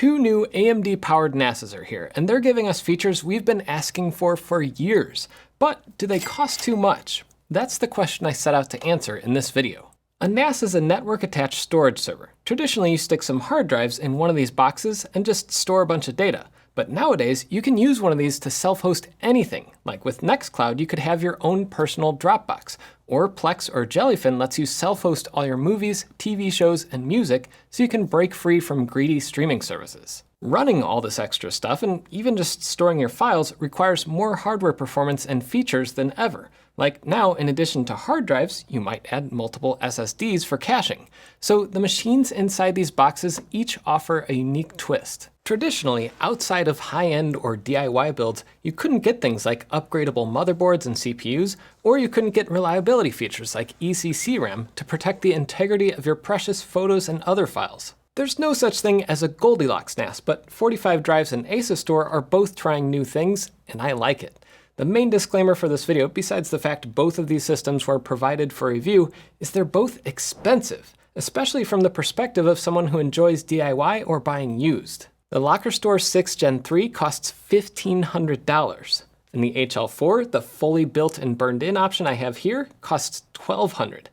Two new AMD powered NASes are here, and they're giving us features we've been asking for years. But do they cost too much? That's the question I set out to answer in this video. A NAS is a network-attached storage server. Traditionally, you stick some hard drives in one of these boxes and just store a bunch of data. But nowadays, you can use one of these to self-host anything. Like with Nextcloud, you could have your own personal Dropbox. Or Plex or Jellyfin lets you self-host all your movies, TV shows, and music so you can break free from greedy streaming services. Running all this extra stuff, and even just storing your files, requires more hardware performance and features than ever. Like now, in addition to hard drives, you might add multiple SSDs for caching. So the machines inside these boxes each offer a unique twist. Traditionally, outside of high-end or DIY builds, you couldn't get things like upgradable motherboards and CPUs, or you couldn't get reliability features like ECC RAM to protect the integrity of your precious photos and other files. There's no such thing as a Goldilocks NAS, but 45 Drives and ASUSTOR are both trying new things, and I like it. The main disclaimer for this video, besides the fact both of these systems were provided for review, is they're both expensive, especially from the perspective of someone who enjoys DIY or buying used. The Lockerstor 6 Gen 3 costs $1,500. And the HL4, the fully built and burned in option I have here, costs $1,200.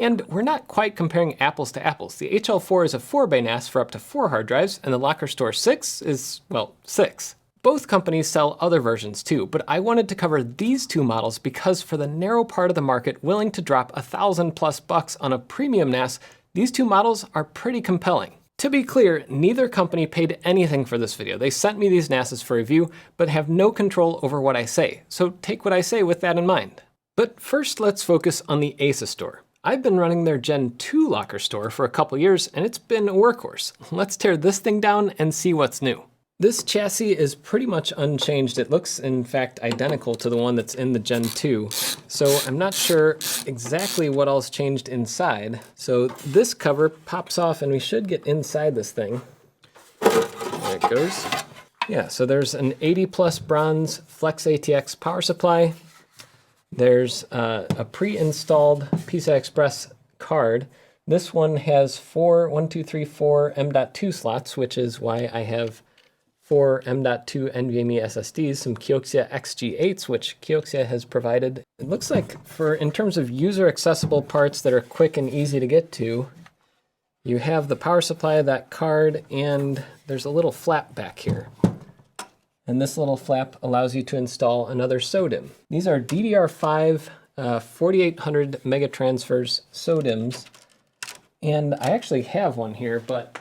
And we're not quite comparing apples to apples. The HL4 is a 4-bay NAS for up to 4 hard drives, and the Lockerstor 6 is, well, 6. Both companies sell other versions too, but I wanted to cover these two models because for the narrow part of the market willing to drop $1,000+ on a premium NAS, these two models are pretty compelling. To be clear, neither company paid anything for this video. They sent me these NASes for review, but have no control over what I say, so take what I say with that in mind. But first, let's focus on the ASUSTOR. I've been running their Gen 2 Lockerstor for a couple years, and it's been a workhorse. Let's tear this thing down and see what's new. This chassis is pretty much unchanged. It looks, in fact, identical to the one that's in the Gen 2. So I'm not sure exactly what else changed inside. So this cover pops off and we should get inside this thing. There it goes. Yeah, so there's an 80+ bronze Flex ATX power supply. There's a pre-installed PCI Express card. This one has four M.2 slots, which is why I have 4 M.2 NVMe SSDs, some Kioxia XG8s, which Kioxia has provided. It looks like in terms of user accessible parts that are quick and easy to get to, you have the power supply, that card, and there's a little flap back here. And this little flap allows you to install another SODIMM. These are DDR5 4800 megatransfers SODIMMs. And I actually have one here, but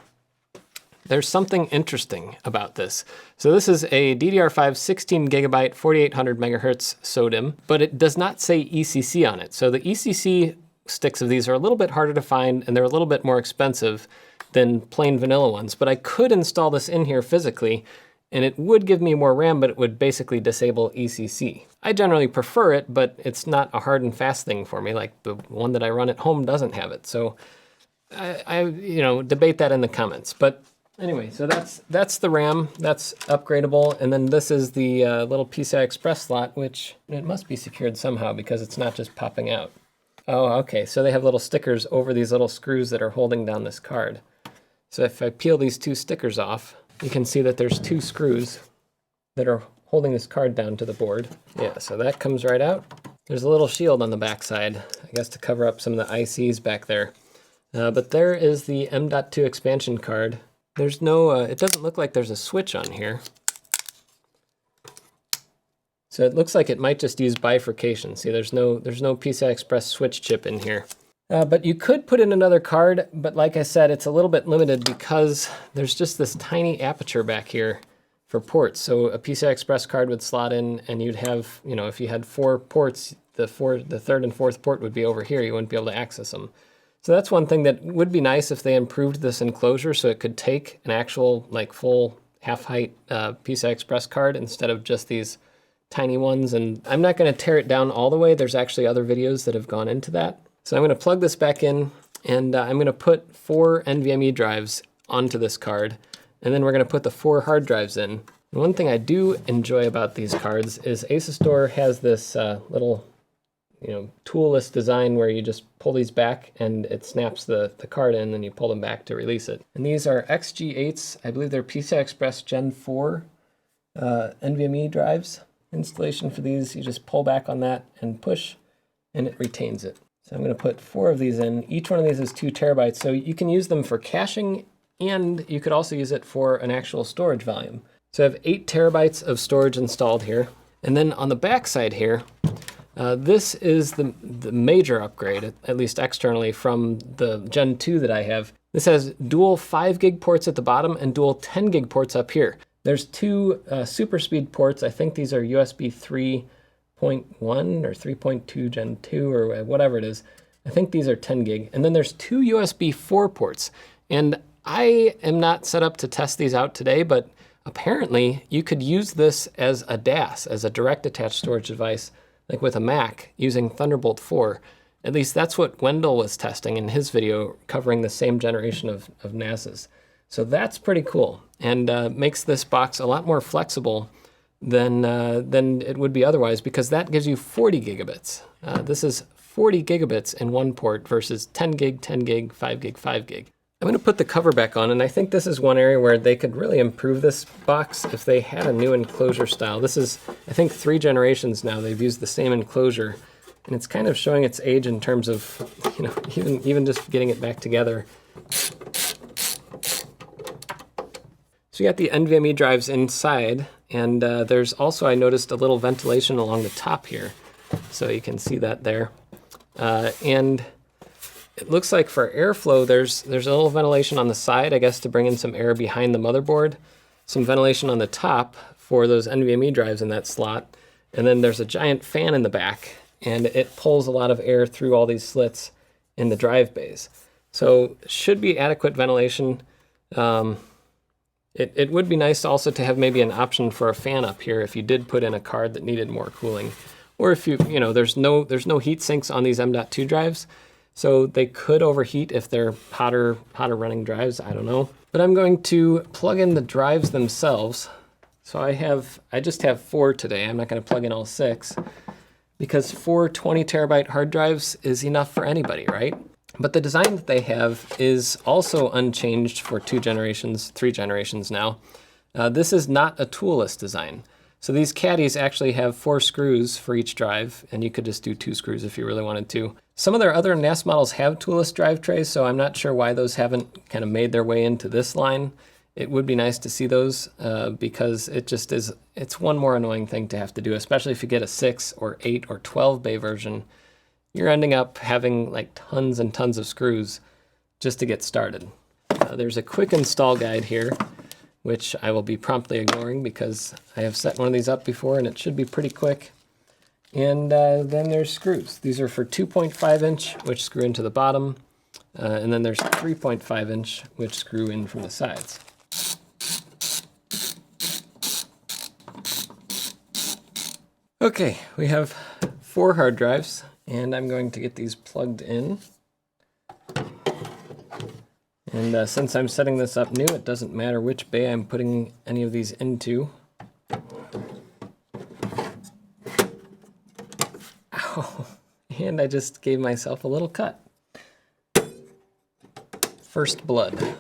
there's something interesting about this. So this is a DDR5 16 gigabyte 4800 megahertz SODIMM, but it does not say ECC on it. So the ECC sticks of these are a little bit harder to find and they're a little bit more expensive than plain vanilla ones, but I could install this in here physically and it would give me more RAM, but it would basically disable ECC. I generally prefer it, but it's not a hard and fast thing for me. Like the one that I run at home doesn't have it. So I debate that in the comments. But anyway, so that's the RAM, that's upgradable, and then this is the little PCI Express slot, which it must be secured somehow because it's not just popping out. Oh, okay, so they have little stickers over these little screws that are holding down this card. So if I peel these two stickers off, you can see that there's two screws that are holding this card down to the board. Yeah, so that comes right out. There's a little shield on the back side, I guess to cover up some of the ICs back there. But there is the M.2 expansion card. There's no, it doesn't look like there's a switch on here. So it looks like it might just use bifurcation. See, there's no PCI Express switch chip in here. But you could put in another card, but like I said, it's a little bit limited because there's just this tiny aperture back here for ports. So a PCI Express card would slot in and you'd have, if you had 4 ports, the third and fourth port would be over here. You wouldn't be able to access them. So that's one thing that would be nice if they improved this enclosure so it could take an actual full half-height PCI Express card instead of just these tiny ones. And I'm not going to tear it down all the way. There's actually other videos that have gone into that. So I'm going to plug this back in and I'm going to put 4 NVMe drives onto this card. And then we're going to put the 4 hard drives in. And one thing I do enjoy about these cards is ASUSTOR has this little toolless design where you just pull these back and it snaps the card in, and you pull them back to release it. And these are XG8s. I believe they're PCI Express Gen 4 NVMe drives. Installation for these, you just pull back on that and push, and it retains it. So I'm going to put 4 of these in. Each one of these is 2 terabytes, so you can use them for caching, and you could also use it for an actual storage volume. So I have 8 terabytes of storage installed here. And then on the back side here, this is the major upgrade, at least externally, from the Gen 2 that I have. This has dual 5 gig ports at the bottom and dual 10 gig ports up here. There's 2 super speed ports. I think these are USB 3.1 or 3.2 Gen 2 or whatever it is. I think these are 10 gig. And then there's 2 USB 4 ports. And I am not set up to test these out today, but apparently you could use this as a DAS, as a direct attached storage device, like with a Mac using Thunderbolt 4. At least that's what Wendell was testing in his video covering the same generation of NASes. So that's pretty cool, and makes this box a lot more flexible than it would be otherwise, because that gives you 40 gigabits. This is 40 gigabits in one port versus 10 gig, 10 gig, 5 gig, 5 gig. I'm going to put the cover back on, and I think this is one area where they could really improve this box if they had a new enclosure style. This is, I think, 3 generations now they've used the same enclosure, and it's kind of showing its age in terms of, even just getting it back together. So you got the NVMe drives inside, and there's also, I noticed, a little ventilation along the top here, so you can see that there. And it looks like for airflow, there's a little ventilation on the side, I guess, to bring in some air behind the motherboard. Some ventilation on the top for those NVMe drives in that slot. And then there's a giant fan in the back, and it pulls a lot of air through all these slits in the drive bays. So should be adequate ventilation. It would be nice also to have maybe an option for a fan up here if you did put in a card that needed more cooling. Or if there's no heat sinks on these M.2 drives. So they could overheat if they're hotter running drives, I don't know. But I'm going to plug in the drives themselves. So I just have 4 today. I'm not going to plug in all 6, because 4 20 terabyte hard drives is enough for anybody, right? But the design that they have is also unchanged for 2 generations, 3 generations now. This is not a toolless design. So these caddies actually have 4 screws for each drive, and you could just do 2 screws if you really wanted to. Some of their other NAS models have toolless drive trays, so I'm not sure why those haven't kind of made their way into this line. It would be nice to see those because it's one more annoying thing to have to do, especially if you get a 6 or 8 or 12 bay version. You're ending up having like tons and tons of screws just to get started. There's a quick install guide here, which I will be promptly ignoring because I have set one of these up before and it should be pretty quick. And then there's screws. These are for 2.5 inch, which screw into the bottom. And then there's 3.5 inch, which screw in from the sides. Okay, we have 4 hard drives, and I'm going to get these plugged in. And since I'm setting this up new, it doesn't matter which bay I'm putting any of these into. Ow, and I just gave myself a little cut. First blood,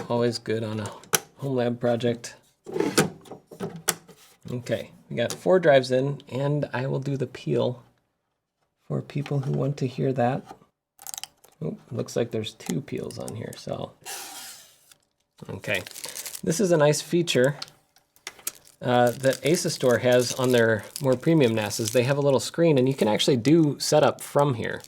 always good on a home lab project. Okay, we got 4 drives in, and I will do the peel for people who want to hear that. Oh, looks like there's 2 peels on here, so. Okay, this is a nice feature that ASUSTOR has on their more premium NASes. They have a little screen, and you can actually do setup from here.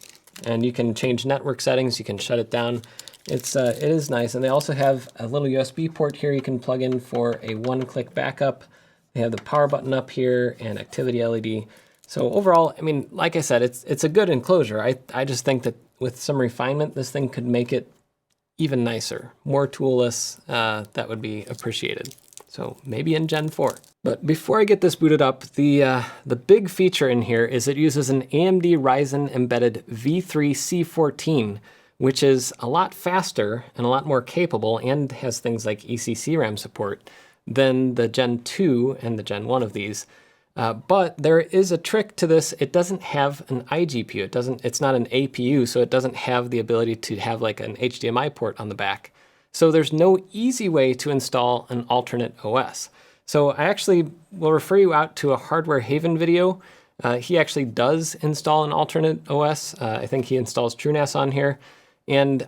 And you can change network settings, you can shut it down. It is nice, and they also have a little USB port here you can plug in for a 1-click backup. They have the power button up here and activity LED. So overall, I mean, like I said, it's a good enclosure. I just think that with some refinement, this thing could make it even nicer, more toolless. That would be appreciated. So maybe in Gen 4. But before I get this booted up, the big feature in here is it uses an AMD Ryzen embedded V3 C14, which is a lot faster and a lot more capable and has things like ECC RAM support than the Gen 2 and the Gen 1 of these. But there is a trick to this. It doesn't have an iGPU. It's not an APU, so it doesn't have the ability to have like an HDMI port on the back. So there's no easy way to install an alternate OS. So I actually will refer you out to a Hardware Haven video. He actually does install an alternate OS. I think he installs TrueNAS on here, and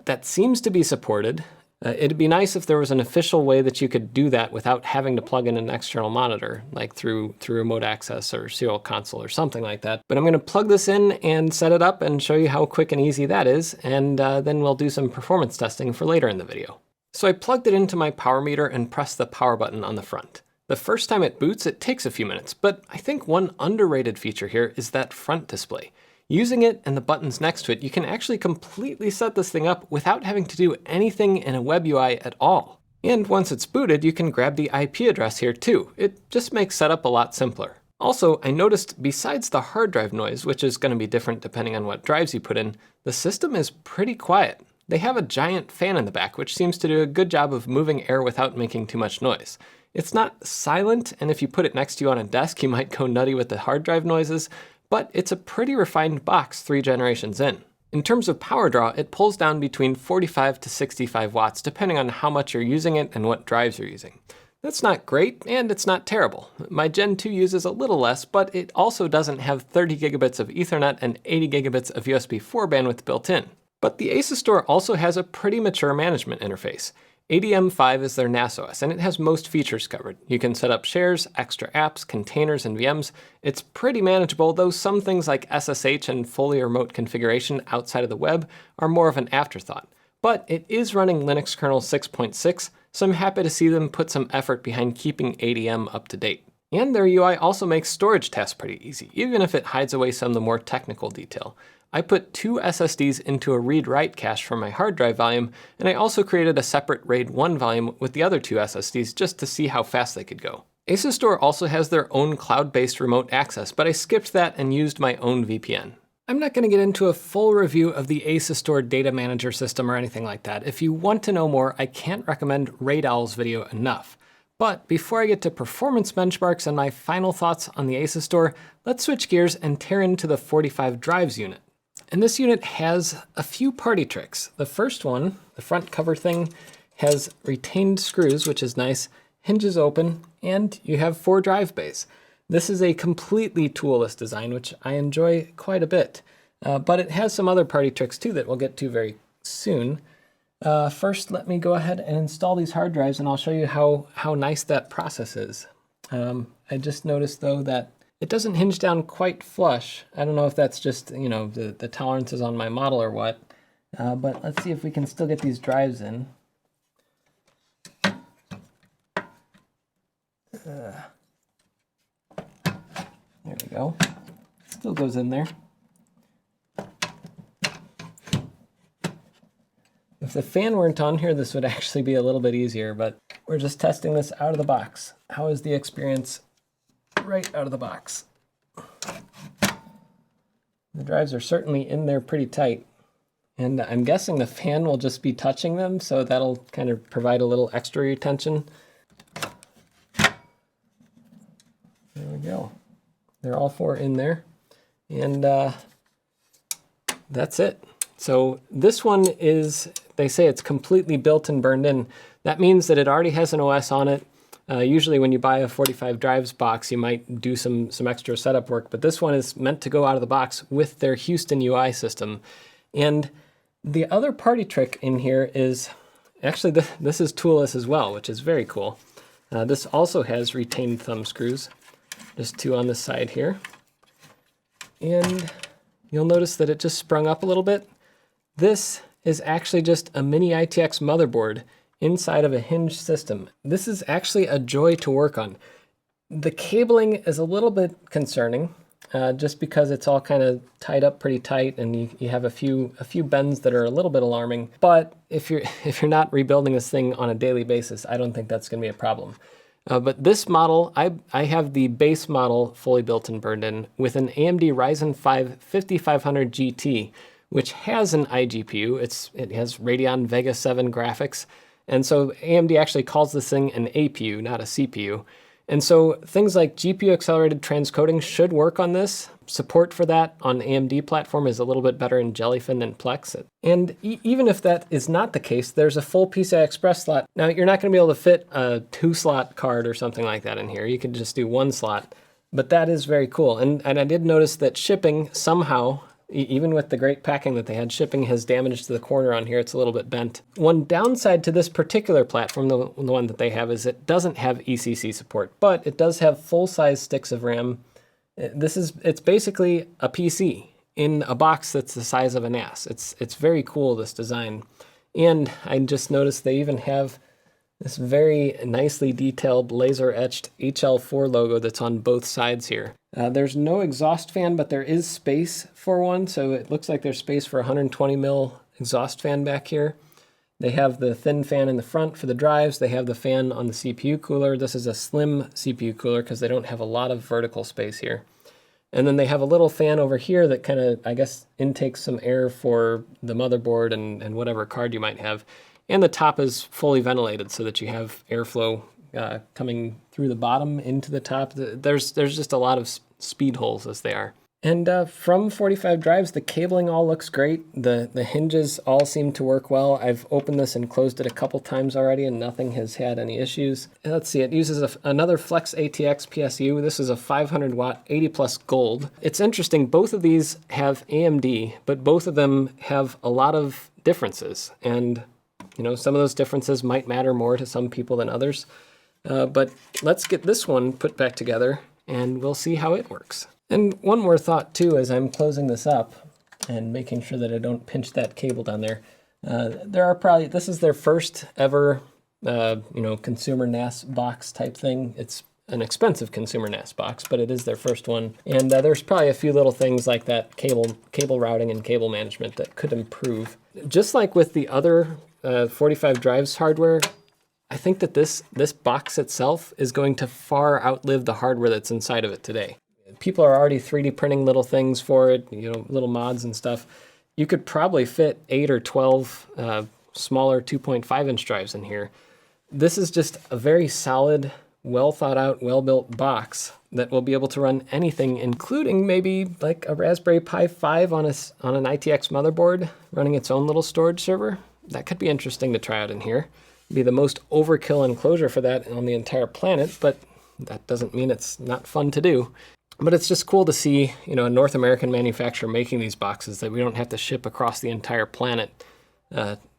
that seems to be supported. It'd be nice if there was an official way that you could do that without having to plug in an external monitor, like through remote access or serial console or something like that. But I'm gonna plug this in and set it up and show you how quick and easy that is, and then we'll do some performance testing for later in the video. So I plugged it into my power meter and pressed the power button on the front. The first time it boots, it takes a few minutes, but I think one underrated feature here is that front display. Using it and the buttons next to it, you can actually completely set this thing up without having to do anything in a web UI at all. And once it's booted, you can grab the IP address here too. It just makes setup a lot simpler. Also, I noticed besides the hard drive noise, which is going to be different depending on what drives you put in, the system is pretty quiet. They have a giant fan in the back, which seems to do a good job of moving air without making too much noise. It's not silent, and if you put it next to you on a desk, you might go nutty with the hard drive noises, but it's a pretty refined box 3 generations in. In terms of power draw, it pulls down between 45 to 65 watts, depending on how much you're using it and what drives you're using. That's not great, and it's not terrible. My Gen 2 uses a little less, but it also doesn't have 30 gigabits of Ethernet and 80 gigabits of USB 4 bandwidth built in. But the ASUSTOR also has a pretty mature management interface. ADM5 is their NAS OS, and it has most features covered. You can set up shares, extra apps, containers, and VMs. It's pretty manageable, though some things like SSH and fully remote configuration outside of the web are more of an afterthought. But it is running Linux kernel 6.6, so I'm happy to see them put some effort behind keeping ADM up to date. And their UI also makes storage tasks pretty easy, even if it hides away some of the more technical detail. I put 2 SSDs into a read-write cache for my hard drive volume, and I also created a separate RAID 1 volume with the other 2 SSDs just to see how fast they could go. ASUSTOR also has their own cloud-based remote access, but I skipped that and used my own VPN. I'm not going to get into a full review of the ASUSTOR data manager system or anything like that. If you want to know more, I can't recommend RaidOwl's video enough. But before I get to performance benchmarks and my final thoughts on the ASUSTOR, let's switch gears and tear into the 45 drives unit. And this unit has a few party tricks. The first one, the front cover thing, has retained screws, which is nice, hinges open, and you have 4 drive bays. This is a completely toolless design, which I enjoy quite a bit. But it has some other party tricks too that we'll get to very soon. First, let me go ahead and install these hard drives, and I'll show you how nice that process is. I just noticed though that it doesn't hinge down quite flush. I don't know if that's just, you know, the tolerances on my model or what, but let's see if we can still get these drives in. There we go. Still goes in there. If the fan weren't on here, this would actually be a little bit easier, but we're just testing this out of the box. How is the experience right out of the box? The drives are certainly in there pretty tight, and I'm guessing the fan will just be touching them, so that'll kind of provide a little extra retention. There we go. They're all 4 in there, and that's it. So this one is, they say it's completely built and burned in. That means that it already has an OS on it. Usually when you buy a 45 drives box, you might do some extra setup work, but this one is meant to go out of the box with their Houston UI system. And the other party trick in here is, actually this is toolless as well, which is very cool. This also has retained thumb screws, just 2 on this side here. And you'll notice that it just sprung up a little bit. This is actually just a mini ITX motherboard inside of a hinged system. This is actually a joy to work on. The cabling is a little bit concerning, just because it's all kind of tied up pretty tight, and you have a few bends that are a little bit alarming. But if you're not rebuilding this thing on a daily basis, I don't think that's going to be a problem. But this model, I have the base model fully built and burned in with an AMD Ryzen 5 5500 GT, which has an iGPU. It has Radeon Vega 7 graphics. And so AMD actually calls this thing an APU, not a CPU. And so things like GPU accelerated transcoding should work on this. Support for that on AMD platform is a little bit better in Jellyfin and Plex. And even if that is not the case, there's a full PCI Express slot. Now, you're not going to be able to fit a 2-slot card or something like that in here. You could just do 1 slot, but that is very cool. And I did notice that shipping somehow, even with the great packing that they had, shipping has damaged the corner on here. It's a little bit bent. One downside to this particular platform, the one that they have, is it doesn't have ECC support, but it does have full-size sticks of RAM. It's basically a PC in a box that's the size of a NAS. It's very cool, this design. And I just noticed they even have this very nicely detailed laser-etched HL4 logo that's on both sides here. There's no exhaust fan, but there is space for one, so it looks like there's space for a 120 mil exhaust fan back here. They have the thin fan in the front for the drives. They have the fan on the CPU cooler. This is a slim CPU cooler because they don't have a lot of vertical space here. And then they have a little fan over here that kind of, I guess, intakes some air for the motherboard and whatever card you might have. And the top is fully ventilated so that you have airflow coming through the bottom into the top. There's just a lot of speed holes as they are. And from 45 drives, the cabling all looks great. The hinges all seem to work well. I've opened this and closed it a couple times already and nothing has had any issues. Let's see, it uses another Flex ATX PSU. This is a 500 watt 80 plus gold. It's interesting, both of these have AMD, but both of them have a lot of differences. And you know, some of those differences might matter more to some people than others. But let's get this one put back together and we'll see how it works. And one more thought too, as I'm closing this up and making sure that I don't pinch that cable down there. This is their first ever, consumer NAS box type thing. It's an expensive consumer NAS box, but it is their first one. And there's probably a few little things like that cable routing and cable management that could improve. Just like with the other 45 drives hardware, I think that this box itself is going to far outlive the hardware that's inside of it today. People are already 3D printing little things for it, little mods and stuff. You could probably fit 8 or 12 smaller 2.5 inch drives in here. This is just a very solid, well thought out, well built box that will be able to run anything, including maybe like a Raspberry Pi 5 on an ITX motherboard running its own little storage server. That could be interesting to try out in here. It'd be the most overkill enclosure for that on the entire planet, but that doesn't mean it's not fun to do. But it's just cool to see, a North American manufacturer making these boxes that we don't have to ship across the entire planet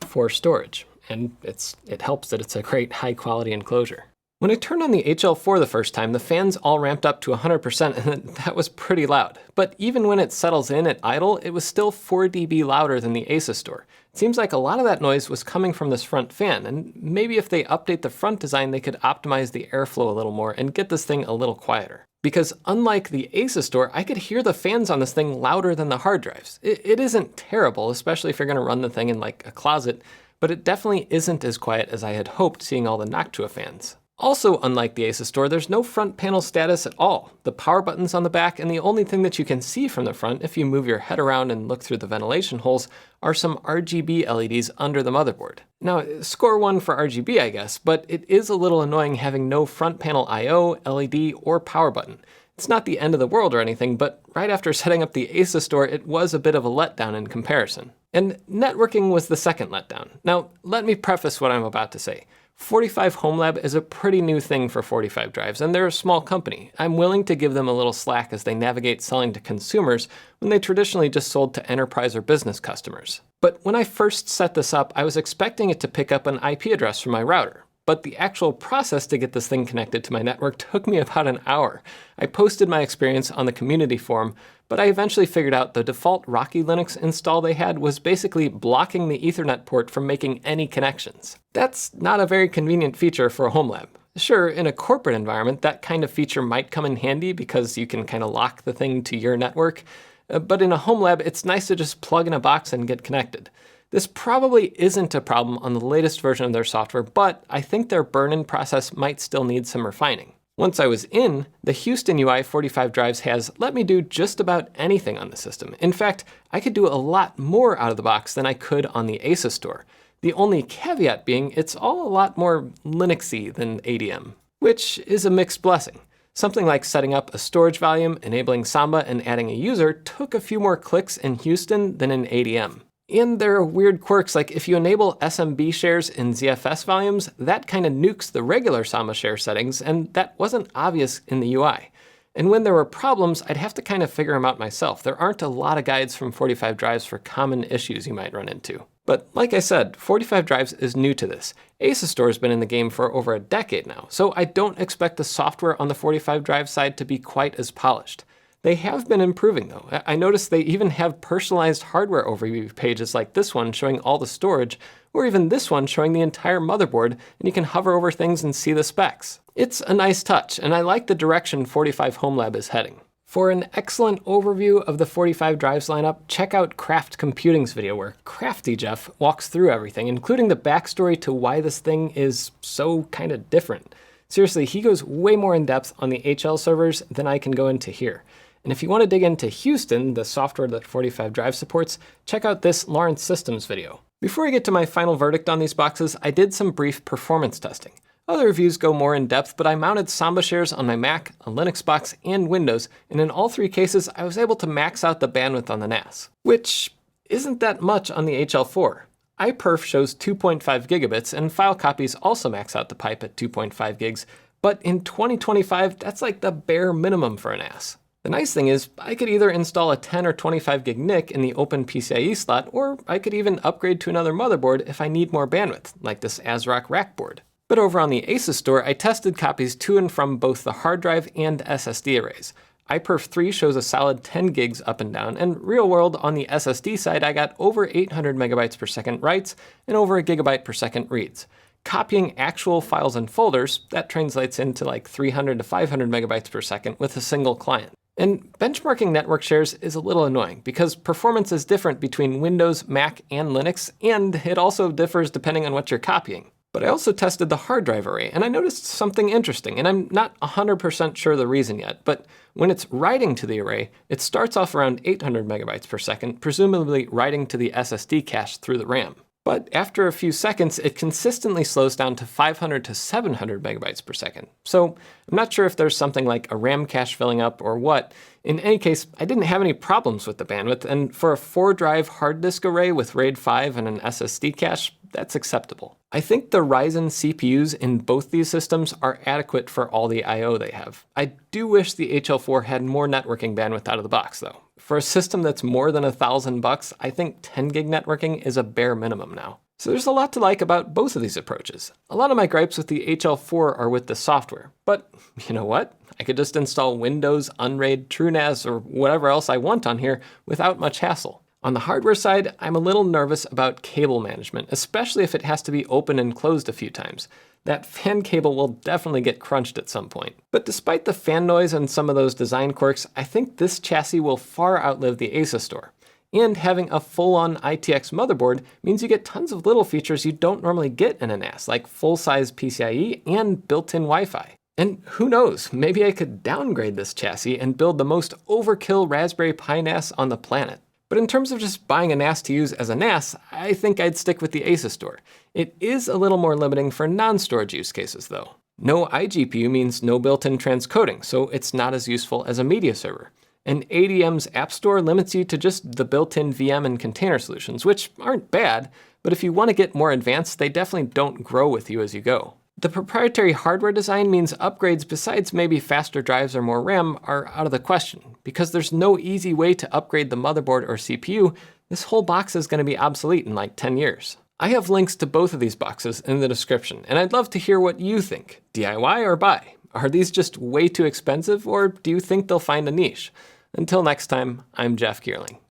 for storage. And it helps that it's a great high quality enclosure. When I turned on the HL4 the first time, the fans all ramped up to 100% and that was pretty loud. But even when it settles in at idle, it was still 4 dB louder than the ASUSTOR. It seems like a lot of that noise was coming from this front fan, and maybe if they update the front design, they could optimize the airflow a little more and get this thing a little quieter. Because unlike the ASUSTOR, I could hear the fans on this thing louder than the hard drives. It isn't terrible, especially if you're gonna run the thing in like a closet, but it definitely isn't as quiet as I had hoped seeing all the Noctua fans. Also, unlike the ASUSTOR, there's no front panel status at all. The power button's on the back, and the only thing that you can see from the front, if you move your head around and look through the ventilation holes, are some RGB LEDs under the motherboard. Now, score 1 for RGB, I guess, but it is a little annoying having no front panel I/O, LED, or power button. It's not the end of the world or anything, but right after setting up the ASUSTOR, it was a bit of a letdown in comparison. And networking was the second letdown. Now, let me preface what I'm about to say. 45 Home Lab is a pretty new thing for 45 drives, and they're a small company. I'm willing to give them a little slack as they navigate selling to consumers when they traditionally just sold to enterprise or business customers. But when I first set this up, I was expecting it to pick up an IP address from my router. But the actual process to get this thing connected to my network took me about an hour. I posted my experience on the community forum, but I eventually figured out the default Rocky Linux install they had was basically blocking the Ethernet port from making any connections. That's not a very convenient feature for a home lab. Sure, in a corporate environment, that kind of feature might come in handy because you can kind of lock the thing to your network, but in a home lab, it's nice to just plug in a box and get connected. This probably isn't a problem on the latest version of their software, but I think their burn-in process might still need some refining. Once I was in, the Houston UI 45 drives has let me do just about anything on the system. In fact, I could do a lot more out of the box than I could on the ASUSTOR. The only caveat being it's all a lot more Linuxy than ADM. which is a mixed blessing. Something like setting up a storage volume, enabling Samba, and adding a user took a few more clicks in Houston than in ADM. And there are weird quirks, like if you enable SMB shares in ZFS volumes, that kind of nukes the regular Samba share settings, and that wasn't obvious in the UI. And when there were problems, I'd have to kind of figure them out myself. There aren't a lot of guides from 45 drives for common issues you might run into. But like I said, 45 drives is new to this. ASUSTOR has been in the game for over a decade now, so I don't expect the software on the 45 drive side to be quite as polished. They have been improving though. I noticed they even have personalized hardware overview pages like this one showing all the storage, or even this one showing the entire motherboard, and you can hover over things and see the specs. It's a nice touch, and I like the direction 45 Home Lab is heading. For an excellent overview of the 45 drives lineup, check out Craft Computing's video where Crafty Jeff walks through everything, including the backstory to why this thing is so kind of different. Seriously, he goes way more in depth on the HL servers than I can go into here. And if you want to dig into Houston, the software that 45 drive supports, check out this Lawrence Systems video. Before I get to my final verdict on these boxes, I did some brief performance testing. Other reviews go more in depth, but I mounted Samba shares on my Mac, a Linux box, and Windows, and in all three cases, I was able to max out the bandwidth on the NAS, which isn't that much on the HL4. iPerf shows 2.5 gigabits, and file copies also max out the pipe at 2.5 gigs, but in 2025, that's like the bare minimum for a NAS. The nice thing is, I could either install a 10 or 25 gig NIC in the open PCIe slot, or I could even upgrade to another motherboard if I need more bandwidth, like this ASRock rack board. But over on the ASUSTOR, I tested copies to and from both the hard drive and SSD arrays. iPerf 3 shows a solid 10 gigs up and down, and real world on the SSD side, I got over 800 megabytes per second writes and over a gigabyte per second reads. Copying actual files and folders, that translates into like 300 to 500 megabytes per second with a single client. And benchmarking network shares is a little annoying because performance is different between Windows, Mac, and Linux, and it also differs depending on what you're copying. But I also tested the hard drive array, and I noticed something interesting, and I'm not 100% sure the reason yet, but when it's writing to the array, it starts off around 800 megabytes per second, presumably writing to the SSD cache through the RAM. But after a few seconds, it consistently slows down to 500 to 700 megabytes per second. So I'm not sure if there's something like a RAM cache filling up or what. In any case, I didn't have any problems with the bandwidth, and for a 4-drive hard disk array with RAID 5 and an SSD cache, that's acceptable. I think the Ryzen CPUs in both these systems are adequate for all the I/O they have. I do wish the HL4 had more networking bandwidth out of the box though. For a system that's more than $1,000, I think 10 gig networking is a bare minimum now. So there's a lot to like about both of these approaches. A lot of my gripes with the HL4 are with the software, but you know what? I could just install Windows, Unraid, TrueNAS, or whatever else I want on here without much hassle. On the hardware side, I'm a little nervous about cable management, especially if it has to be opened and closed a few times. That fan cable will definitely get crunched at some point. But despite the fan noise and some of those design quirks, I think this chassis will far outlive the ASUSTOR. And having a full-on ITX motherboard means you get tons of little features you don't normally get in a NAS, like full-size PCIe and built-in Wi-Fi. And who knows, maybe I could downgrade this chassis and build the most overkill Raspberry Pi NAS on the planet. But in terms of just buying a NAS to use as a NAS, I think I'd stick with the ASUSTOR. It is a little more limiting for non-storage use cases though. No iGPU means no built-in transcoding, so it's not as useful as a media server. And ADM's App Store limits you to just the built-in VM and container solutions, which aren't bad, but if you want to get more advanced, they definitely don't grow with you as you go. The proprietary hardware design means upgrades besides maybe faster drives or more RAM are out of the question. Because there's no easy way to upgrade the motherboard or CPU, this whole box is going to be obsolete in like 10 years. I have links to both of these boxes in the description, and I'd love to hear what you think. DIY or buy? Are these just way too expensive, or do you think they'll find a niche? Until next time, I'm Jeff Geerling.